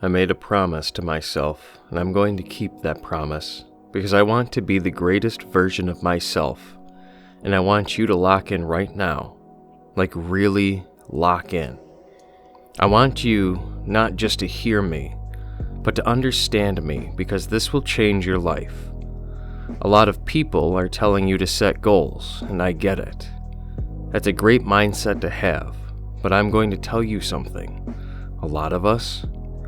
I made a promise to myself, and I'm going to keep that promise because I want to be the greatest version of myself, and I want you to lock in right now, like really lock in. I want you not just to hear me, but to understand me because this will change your life. A lot of people are telling you to set goals, and I get it. That's a great mindset to have, but I'm going to tell you something. A lot of us,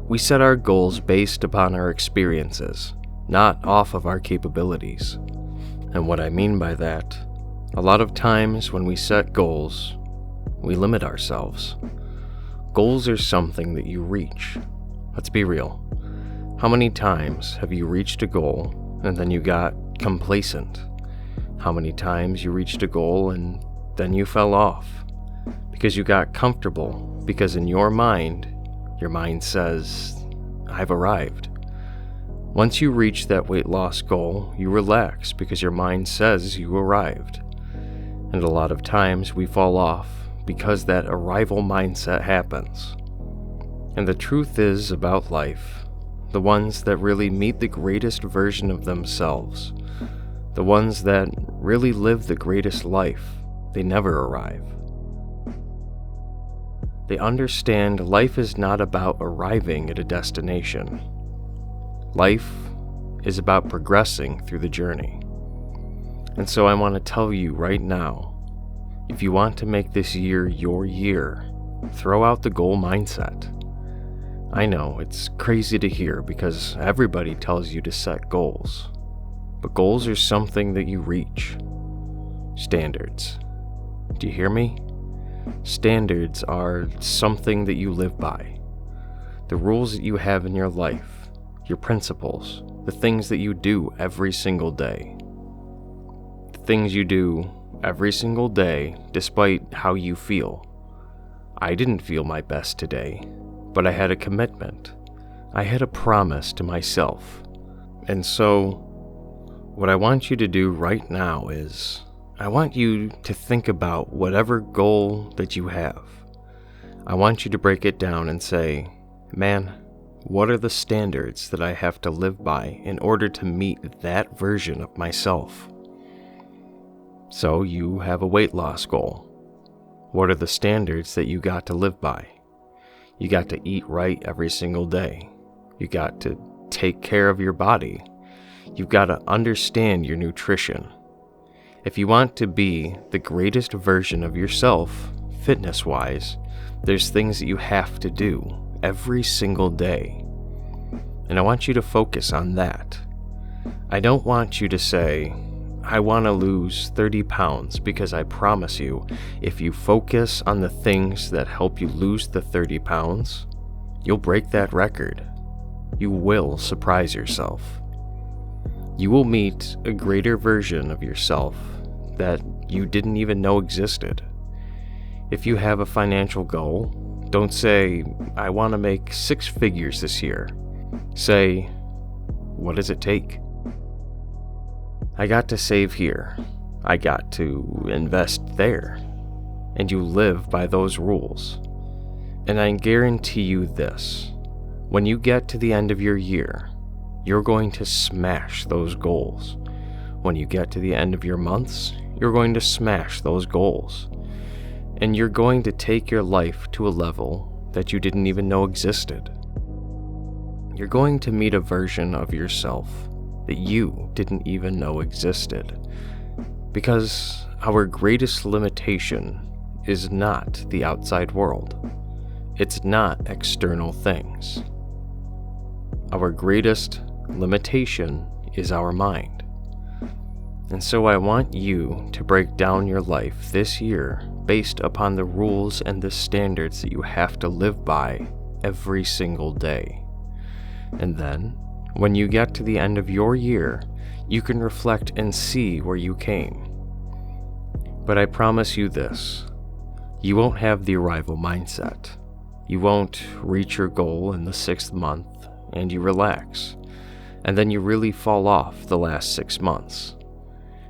we set our goals based upon our experiences, not off of our capabilities. And what I mean by that, a lot of times when we set goals, we limit ourselves. Goals are something that you reach. Let's be real. How many times have you reached a goal and then you got complacent? How many times you reached a goal and then you fell off? Because you got comfortable, because in your mind says, I've arrived. Once you reach that weight loss goal, you relax because your mind says you arrived. And a lot of times we fall off because that arrival mindset happens. And the truth is about life, the ones that really meet the greatest version of themselves, the ones that really live the greatest life, they never arrive. They understand life is not about arriving at a destination. Life is about progressing through the journey. And so I want to tell you right now, if you want to make this year your year, throw out the goal mindset. I know it's crazy to hear because everybody tells you to set goals. But goals are something that you reach. Standards. Do you hear me? Standards are something that you live by. The rules that you have in your life, your principles, the things that you do every single day. The things you do every single day despite how you feel. I didn't feel my best today, but I had a commitment. I had a promise to myself. And so, what I want you to do right now is, I want you to think about whatever goal that you have. I want you to break it down and say, man, what are the standards that I have to live by in order to meet that version of myself? So you have a weight loss goal. What are the standards that you got to live by? You got to eat right every single day. You got to take care of your body. You've got to understand your nutrition. If you want to be the greatest version of yourself, fitness-wise, there's things that you have to do every single day. And I want you to focus on that. I don't want you to say, I want to lose 30 pounds, because I promise you, if you focus on the things that help you lose the 30 pounds, you'll break that record. You will surprise yourself. You will meet a greater version of yourself that you didn't even know existed. If you have a financial goal, don't say, I want to make 6 figures this year. Say, what does it take? I got to save here. I got to invest there. And you live by those rules. And I guarantee you this, when you get to the end of your year, you're going to smash those goals. When you get to the end of your months, you're going to smash those goals. And you're going to take your life to a level that you didn't even know existed. You're going to meet a version of yourself that you didn't even know existed. Because our greatest limitation is not the outside world. It's not external things. Our greatest limitation is our mind. And so I want you to break down your life this year based upon the rules and the standards that you have to live by every single day. And then, when you get to the end of your year, you can reflect and see where you came. But I promise you this, you won't have the arrival mindset. You won't reach your goal in the 6th month and you relax. And then you really fall off the last 6 months.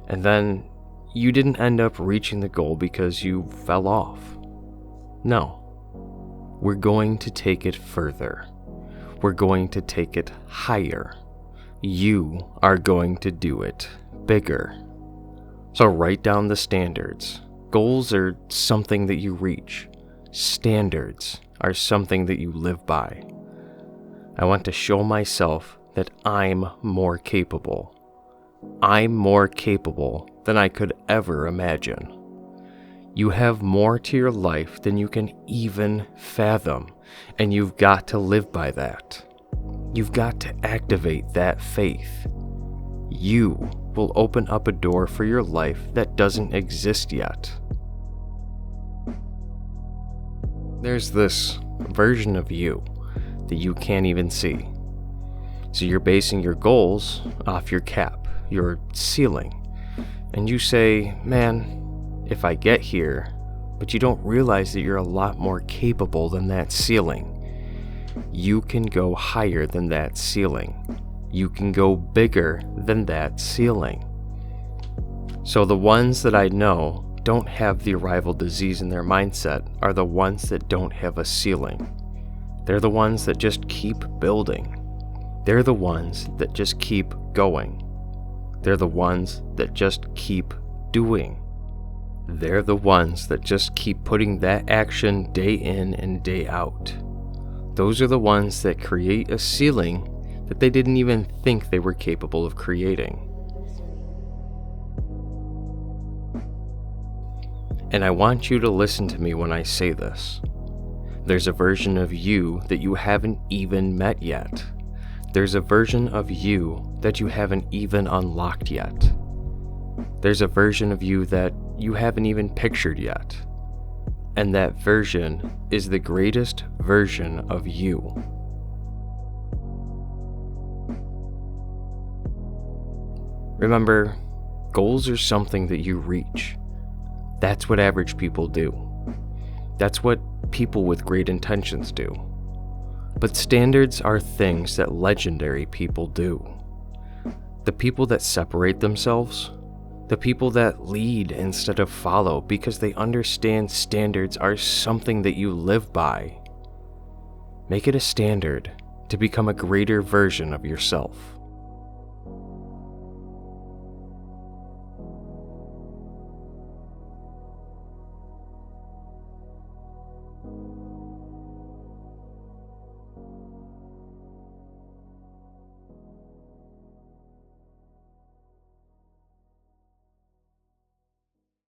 And then you didn't end up reaching the goal because you fell off. No. We're going to take it further. we're going to take it higher. You are going to do it bigger. So write down the standards. Goals are something that you reach. Standards are something that you live by. I want to show myself that I'm more capable. I'm more capable than I could ever imagine. You have more to your life than you can even fathom, and you've got to live by that. You've got to activate that faith. You will open up a door for your life that doesn't exist yet. There's this version of you that you can't even see. So you're basing your goals off your cap, your ceiling, and you say, man, if I get here, but you don't realize that you're a lot more capable than that ceiling. You can go higher than that ceiling. You can go bigger than that ceiling. So the ones that I know don't have the arrival disease in their mindset are the ones that don't have a ceiling. They're the ones that just keep building. They're the ones that just keep going. They're the ones that just keep doing. They're the ones that just keep putting that action day in and day out. Those are the ones that create a ceiling that they didn't even think they were capable of creating. And I want you to listen to me when I say this. There's a version of you that you haven't even met yet. There's a version of you that you haven't even unlocked yet. There's a version of you that you haven't even pictured yet. And that version is the greatest version of you. Remember, goals are something that you reach. That's what average people do. That's what people with great intentions do. But standards are things that legendary people do. The people that separate themselves, the people that lead instead of follow because they understand standards are something that you live by. Make it a standard to become a greater version of yourself.